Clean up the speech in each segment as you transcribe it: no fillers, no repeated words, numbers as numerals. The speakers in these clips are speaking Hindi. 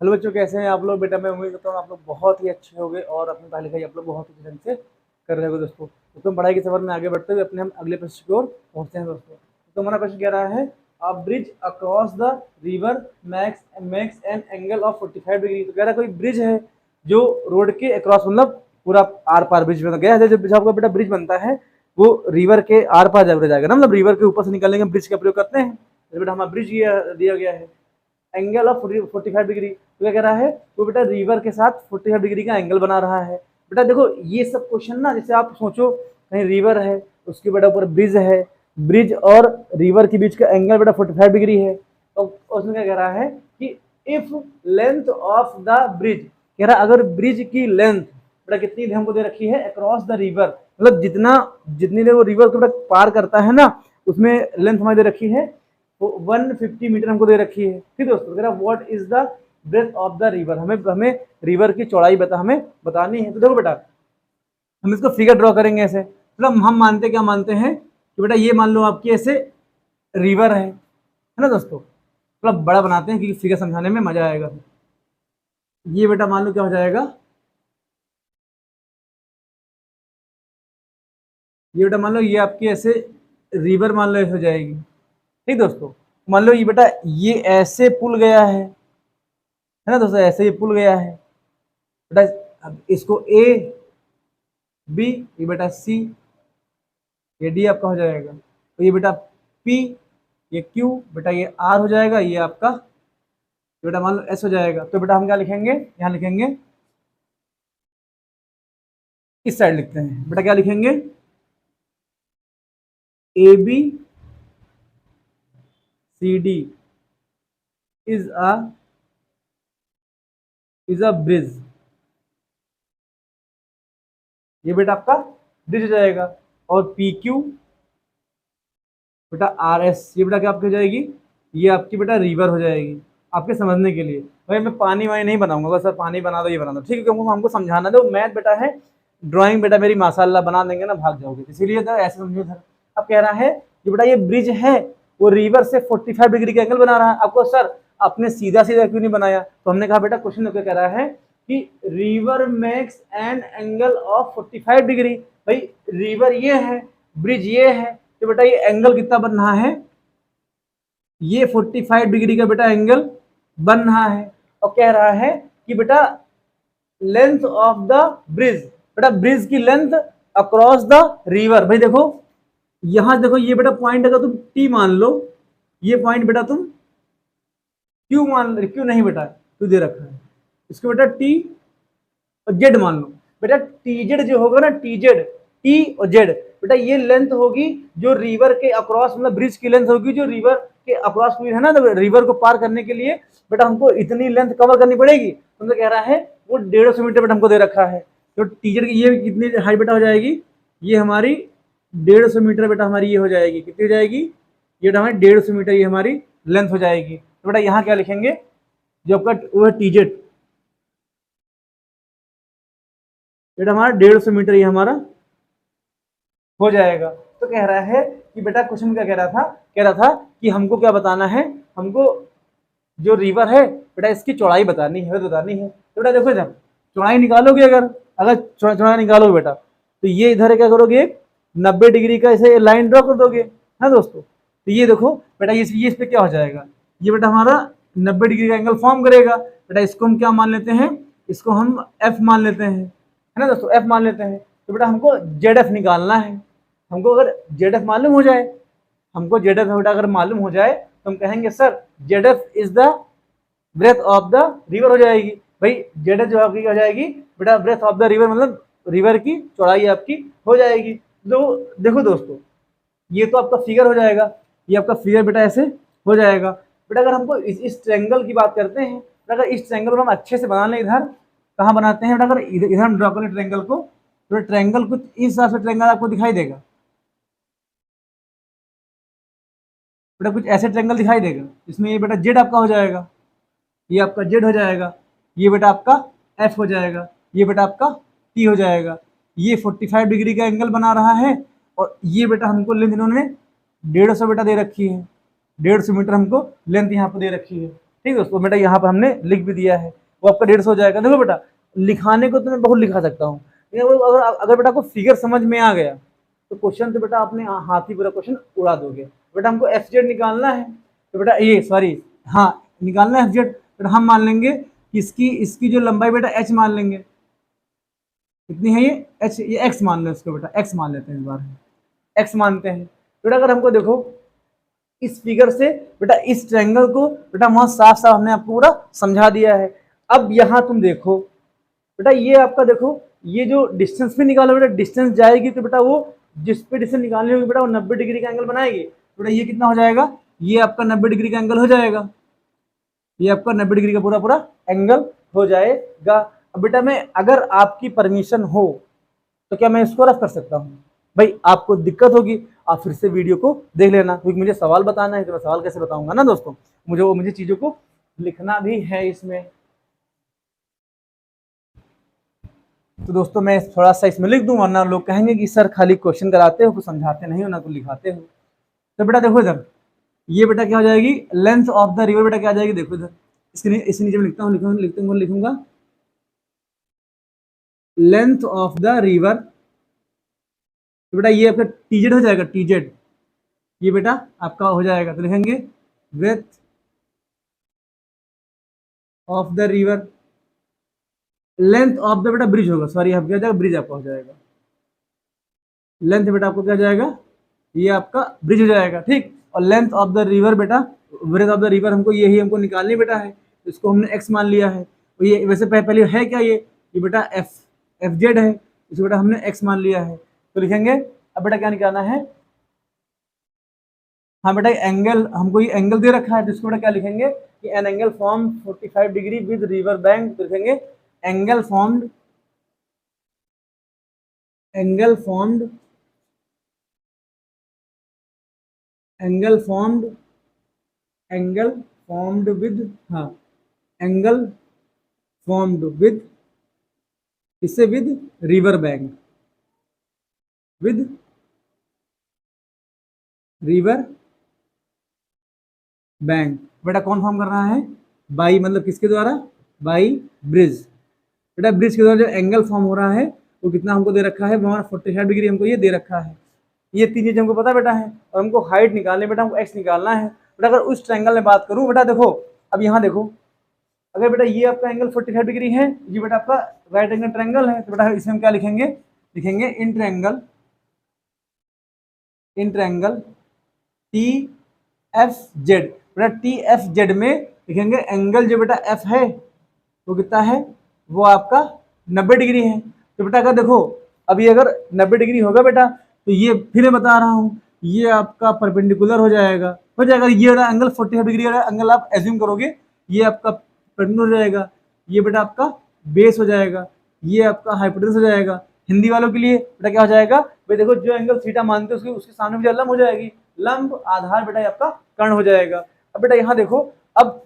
हेलो बच्चों, कैसे हैं आप लोग? बेटा मैं उम्मीद करता हूँ आप लोग बहुत ही अच्छे होंगे और अपनी पढ़ाई लिखाई आप लोग बहुत ही ढंग से कर रहे हो दोस्तों। तो पढ़ाई के सफर में आगे बढ़ते हुए अपने हम अगले प्रश्न की ओर पहुँचते हैं दोस्तों। तो हमारा प्रश्न कह रहा है, अ bridge across the river max makes an angle of 45 degree. तो कह रहा है कोई ब्रिज है जो रोड के अक्रॉस, मतलब पूरा आर पार ब्रिज बन गया है। जब आपका बेटा ब्रिज बनता है वो रिवर के आर पार जब जाएगा ना, मतलब रिवर के ऊपर से निकलने के ब्रिज का प्रयोग करते हैं। तो बेटा हमारा ब्रिज दिया गया है एंगल ऑफ 45 डिग्री। तो क्या कह रहा है, वो बेटा रिवर के साथ 45 डिग्री का एंगल बना रहा है। बेटा देखो ये सब क्वेश्चन ना, जैसे आप सोचो कहीं रिवर है, उसके बेटा ऊपर ब्रिज है, ब्रिज और रिवर के बीच का एंगल बेटा 45 डिग्री है। तो उसमें क्या कह रहा है कि if length of the bridge, कह रहा है अगर ब्रिज की लेंथ बेटा कितनी हमको दे रखी है अक्रॉस द रिवर, मतलब जितनी देर वो रिवर को पार करता है ना, उसमें लेंथ हमारी दे रखी है 150 मीटर हमको दे रखी है। ठीक दोस्तों, कह रहा what is the breadth of the river, हमें रिवर की चौड़ाई हमें बतानी है। तो देखो बेटा हम इसको फिगर ड्रॉ करेंगे ऐसे, मतलब हम मानते क्या मानते हैं कि बेटा ये मान लो आपकी ऐसे रिवर है ना दोस्तों। मतलब बड़ा बनाते हैं क्योंकि फिगर समझाने में मजा आएगा। ये बेटा मान लो क्या हो जाएगा, ये बेटा मान लो ये आपकी ऐसे रिवर मान लो ऐसे हो जाएगी। ठीक दोस्तों, मान लो ये बेटा ये ऐसे पुल गया है ना दोस्तों, ऐसे ही पुल गया है बेटा। अब इसको ए बी, ये बेटा सी, ये डी आपका हो जाएगा। तो ये बेटा पी, ये क्यू, बेटा ये आर हो जाएगा, ये आपका बेटा मान लो एस हो जाएगा। तो बेटा हम क्या लिखेंगे, यहाँ लिखेंगे इस साइड लिखते हैं बेटा, क्या लिखेंगे A B C D is a bridge. ये बेटा आपका ब्रिज हो जाएगा। और पी क्यू बेटा आर एस, ये बेटा क्या आपकी हो जाएगी, ये आपकी बेटा रिवर हो जाएगी। आपके समझने के लिए भाई मैं पानी वानी नहीं बनाऊंगा, बस सर पानी बना दो ये बना दो, ठीक है, क्योंकि हमको समझाना दो। मैथ बेटा है, ड्राइंग बेटा मेरी माशाल्लाह बना देंगे ना भाग जाओगे, इसीलिए तो ऐसे समझो सर। अब कह रहा है कि बेटा ये ब्रिज है वो रिवर से 45 डिग्री का एंगल बना रहा है। आपको सर आपने सीधा सीधा क्यों नहीं बनाया? तो हमने कहा बेटा क्वेश्चन कह रहा है कि river makes an angle of 45 degree. भाई रिवर ये है, ब्रिज ये है, तो बेटा ये एंगल कितना बन रहा है, ये 45 डिग्री का बेटा एंगल बन रहा है। और कह रहा है कि बेटा लेंथ ऑफ द ब्रिज, बेटा ब्रिज की लेंथ अक्रॉस द रिवर। भाई देखो यहां देखो ये बेटा पॉइंट अगर तुम टी मान लो, ये पॉइंट बेटा तुम क्यू मान लो, क्यू नहीं बेटा क्यू दे रखा है, इसको बेटा टी और जेड मान लो। बेटा टी जेड जो होगा ना, टी जेड, टी और जेड, बेटा ये लेंथ होगी जो रिवर के अक्रॉस, मतलब ब्रिज की लेंथ होगी जो रिवर के अक्रॉस हुई है ना। तो रिवर को पार करने के लिए बेटा हमको इतनी लेंथ कवर करनी पड़ेगी। तो कह रहा है वो 150 मीटर बेटा हमको दे रखा है। तो टी जेड की ये कितनी हाइट बेटा हो जाएगी, ये हमारी 150 मीटर बेटा, हमारी ये हो जाएगी, कितनी हो जाएगी, ये बेटा हमारी 150 मीटर ये हमारी लेंथ हो जाएगी। तो बेटा यहाँ क्या लिखेंगे, जो आपका वो है टी जेड, बेटा हमारा 150 मीटर ये हमारा हो जाएगा। तो कह रहा है कि बेटा क्वेश्चन क्या कह रहा था कि हमको क्या बताना है, हमको जो रिवर है बेटा इसकी चौड़ाई बतानी है, तो बेटा देखो जब चौड़ाई निकालोगे, अगर चौड़ाई निकालोगे बेटा, तो ये इधर क्या करोगे, 90 डिग्री का ऐसे लाइन ड्रॉ कर दोगे है दोस्तों। तो ये देखो बेटा ये इस पे क्या हो जाएगा, ये बेटा हमारा 90 डिग्री का एंगल फॉर्म करेगा। बेटा इसको हम क्या मान लेते हैं, इसको हम एफ मान लेते हैं, है ना दोस्तों, एफ मान लेते हैं। तो बेटा हमको जेड एफ निकालना है। हमको अगर जेड एफ मालूम हो जाए, हमको जेड एफ बेटा अगर मालूम हो जाए तो हम कहेंगे sir Z F is the breadth of the river हो जाएगी। भाई जेड एफ जो आपकी हो जाएगी बेटा ब्रेथ ऑफ द रिवर, मतलब रिवर की चौड़ाई आपकी हो जाएगी। तो देखो दोस्तों ये तो आपका फिगर हो जाएगा, ये आपका फिगर बेटा ऐसे हो जाएगा। बेटा अगर हमको इस ट्रायंगल की बात करते हैं, अगर इस ट्रायंगल को हम अच्छे से बना लें, इधर कहाँ बनाते हैं बेटा, अगर इधर हम ड्रॉ करें ट्रायंगल को, तो ट्रायंगल कुछ इस हिसाब से ट्रायंगल आपको दिखाई देगा बेटा, कुछ ऐसे ट्रायंगल दिखाई देगा। इसमें ये बेटा जेड आपका हो जाएगा, ये आपका जेड हो जाएगा, ये बेटा आपका एफ हो जाएगा, ये बेटा आपका टी हो जाएगा। ये 45 डिग्री का एंगल बना रहा है और ये बेटा हमको लेंथ इन्होंने 150 बेटा दे रखी है, 150 मीटर हमको लेंथ यहाँ पर दे रखी है। ठीक है दोस्तों, बेटा यहाँ पर हमने लिख भी दिया है, वो आपका 150 हो जाएगा। देखो बेटा लिखाने को तो मैं बहुत लिखा सकता हूँ, लेकिन अगर अगर बेटा आपको फिगर समझ में आ गया तो क्वेश्चन तो बेटा आपने हाथ ही पूरा क्वेश्चन उड़ा दोगे। बेटा हमको एफ जेड निकालना है, तो बेटा ये सॉरी हाँ निकालना है एफ जेड। बेटा हम मान लेंगे कि इसकी जो लंबाई बेटा एच मान लेंगे, कितनी है ये एच, ये एक्स मान लो इसको बेटा, एक्स मान लेते हैं इस बार, एक्स मानते हैं। बेटा अगर हमको देखो इस फिगर से बेटा इस ट्रायंगल को बेटा वहां साफ साफ हमने आपको पूरा समझा दिया है। अब यहाँ तुम देखो बेटा ये आपका देखो ये जो डिस्टेंस भी निकालो बेटा, डिस्टेंस जाएगी तो बेटा वो जिस पे डिस्टेंस निकालनी होगी बेटा वो 90 डिग्री का एंगल बनाएगी। बेटा ये कितना हो जाएगा, ये आपका 90 डिग्री का एंगल हो जाएगा, ये आपका 90 डिग्री का पूरा पूरा एंगल हो जाएगा। अब बेटा मैं अगर आपकी परमिशन हो तो क्या मैं इसको रफ कर सकता हूँ? भाई आपको दिक्कत होगी आप फिर से वीडियो को देख लेना, क्योंकि मुझे सवाल बताना है तो मैं सवाल कैसे बताऊंगा ना दोस्तों, मुझे चीजों को लिखना भी है इसमें। तो दोस्तों मैं थोड़ा सा इसमें लिख दूं, वरना लोग कहेंगे कि सर खाली क्वेश्चन कराते हो, कुछ समझाते नहीं हो, ना कुछ लिखाते हो। तो बेटा देखो इधर ये बेटा क्या हो जाएगी, लेंथ ऑफ द रिवर बेटा क्या आ जाएगी, देखो इधर इसके नीचे में लिखूंगा लेंथ ऑफ द रिवर। तो बेटा ये आपका टीजेड हो जाएगा, टीजेड ये बेटा आपका हो जाएगा, तो लिखेंगे breadth of the river. Length of the बेटा ब्रिज होगा, सॉरी यहाँ क्या हो जाएगा, ब्रिज आपका हो जाएगा। लेंथ बेटा आपको क्या जाएगा, ये आपका ब्रिज हो जाएगा, ठीक। और लेंथ ऑफ द रिवर बेटा, ब्रेथ ऑफ द रिवर हमको यही हमको निकालनी बेटा है, इसको हमने एक्स मान लिया है। तो ये वैसे पहले है क्या, ये बेटा एफ जेड है, इसको बेटा हमने एक्स मान लिया है, तो लिखेंगे। अब बेटा क्या निकालना है, हाँ बेटा एंगल हमको ये एंगल दे रखा है, तो इसको बेटा क्या लिखेंगे कि an angle form 45 degree with river bank, तो लिखेंगे angle formed angle formed angle formed angle formed with, हाँ एंगल फॉर्म्ड विद इससे with river bank, with river bank. बेटा कौन फॉर्म कर रहा है, बाई मतलब किसके द्वारा, बाई ब्रिज। बेटा ब्रिज के द्वारा जो एंगल फॉर्म हो रहा है वो कितना हमको दे रखा है, हमारा 45 डिग्री हमको ये दे रखा है। ये तीन चीजें हमको पता बेटा है, और हमको हाइट निकालने बेटा हमको एक्स निकालना है। बेटा अगर उस ट्रायंगल में बात करूं बेटा, देखो अब यहाँ देखो, अगर बेटा ये आपका एंगल 45 डिग्री है, ये बेटा आपका राइट एंगल ट्रायंगल है, तो बेटा इसमें हम क्या लिखेंगे, लिखेंगे in triangle T F Z. बेटा टी एफ जेड में लिखेंगे एंगल जो बेटा एफ है वो कितना है, वो आपका 90 डिग्री है। तो बेटा अगर देखो अभी अगर 90 डिग्री होगा बेटा, तो ये फिर मैं बता रहा हूँ ये आपका परपेंडिकुलर हो जाएगा, ये वाला एंगल 45 डिग्री वाला एंगल आप एज्यूम करोगे, ये आपका परपेंडिकुलर हो जाएगा, ये बेटा आपका बेस हो जाएगा, ये आपका हाइपोटेनस हो जाएगा। हिंदी वालों के लिए बेटा क्या हो जाएगा, भाई देखो जो एंगल थीटा मानते हैं उसके सामने भी लंब हो जाएगी, लंब आधार बेटा आपका कर्ण हो जाएगा। अब बेटा यहाँ देखो, अब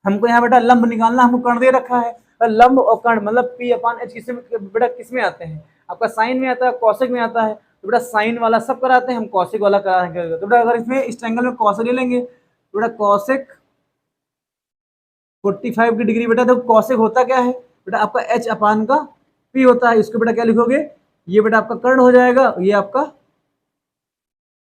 हमको यहाँ बेटा लंब निकालना, हमको कर्ण दे रखा है, लंब और कर्ण मतलब पी अपान एच किसमें बेटा किसमें आते हैं, आपका साइन में आता है, कौशिक में आता है। तो बेटा साइन वाला सब कराते हैं, हम कौशिक वाला कराएंगे। तो बेटा अगर इसमें इस ट्रायंगल में कौशिक ले लेंगे, तो बेटा कौशिक 45 की डिग्री, बेटा देखो कौशिक होता क्या है बेटा, आपका एच अपान का पी होता है, इसको बेटा क्या लिखोगे, ये बेटा आपका कर्ण हो जाएगा, ये आपका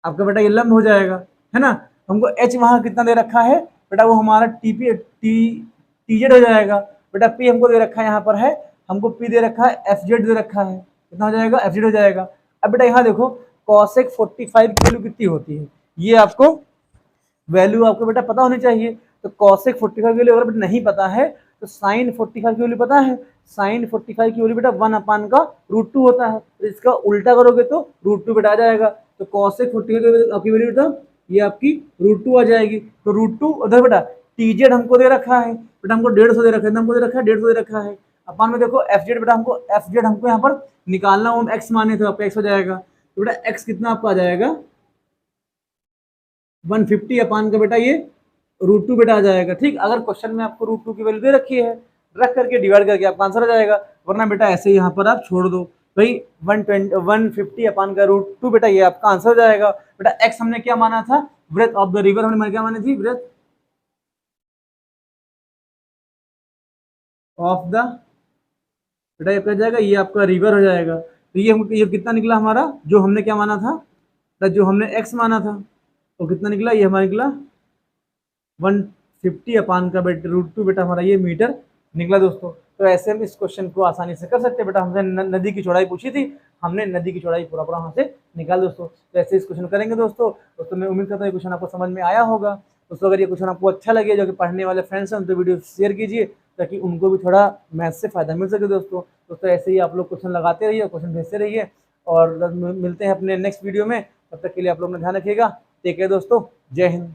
बेटा ये लंब हो जाएगा, है ना। हमको एच वहां कितना दे रखा है बेटा, वो हमारा टीजेड हो जाएगा। बेटा पी हमको दे रखा है, यहाँ पर है हमको पी दे रखा है, एफ जेड दे रखा है, कितना हो जाएगा, एफ जेड हो जाएगा। अब बेटा यहाँ देखो कॉसेक 45 की वैल्यू कितनी होती है, ये आपको वैल्यू आपको बेटा पता होनी चाहिए। तो कॉसेक 45 की वैल्यू अगर बेटा नहीं पता है तो साइन 45 की वैल्यू पता है, साइन 45 की वैल्यू बेटा 1 अपान का √2 होता है, तो इसका उल्टा करोगे तो √2 बेटा आ जाएगा। तो कॉसेक 45 आपकी वैल्यू बेटा ये आपकी √2 आ जाएगी। तो √2 उधर बेटा टीजेड हमको दे रखा है बेटा, हमको 150 दे रखा है, हमको दे रखा है 150 दे रखा है। अपान में देखो एफ जेड बेटा हमको यहाँ पर निकालना हो, एक्स माने तो आपका एक्स हो जाएगा। तो बेटा एक्स कितना आपका आ जाएगा 150 अपान का बेटा ये √2 बेटा आ जाएगा, ठीक। अगर क्वेश्चन में आपको √2 की वैल्यू दे रखी है, रख करके डिवाइड करके आपका आंसर आ जाएगा, वरना बेटा ऐसे यहाँ पर आप छोड़ दो भाई 150 अपान का √2 बेटा ये आपका आंसर हो जाएगा। बेटा एक्स हमने क्या माना था, ब्रेथ ऑफ द रिवर हमने क्या मानी थी, ब्रेथ ऑफ द, बेटा ये क्या जाएगा, ये आपका रिवर हो जाएगा। तो ये कितना निकला हमारा, जो हमने क्या माना था, तो जो हमने एक्स माना था, तो कितना निकला, ये हमारा निकला 150 अपान का बेटा √2 बेटा हमारा ये मीटर निकला दोस्तों। तो ऐसे हम इस क्वेश्चन को आसानी से कर सकते हैं बेटा। हमसे नदी की चौड़ाई पूछी थी, हमने नदी की चौड़ाई पूरा पूरा वहाँ से निकाल दोस्तों। तो ऐसे इस क्वेश्चन करेंगे दोस्तों मैं उम्मीद करता हूँ ये क्वेश्चन आपको समझ में आया होगा दोस्तों। अगर ये क्वेश्चन आपको अच्छा लगे, जो कि पढ़ने वाले फ्रेंड्स हैं, तो वीडियो शेयर कीजिए ताकि उनको भी थोड़ा मैथ से फायदा मिल सके दोस्तों ऐसे ही आप लोग क्वेश्चन लगाते रहिए, क्वेश्चन भेजते रहिए, और मिलते हैं अपने नेक्स्ट वीडियो में। तब तक के लिए आप लोग ने ध्यान रखिएगा। टेक केयर दोस्तों, जय हिंद।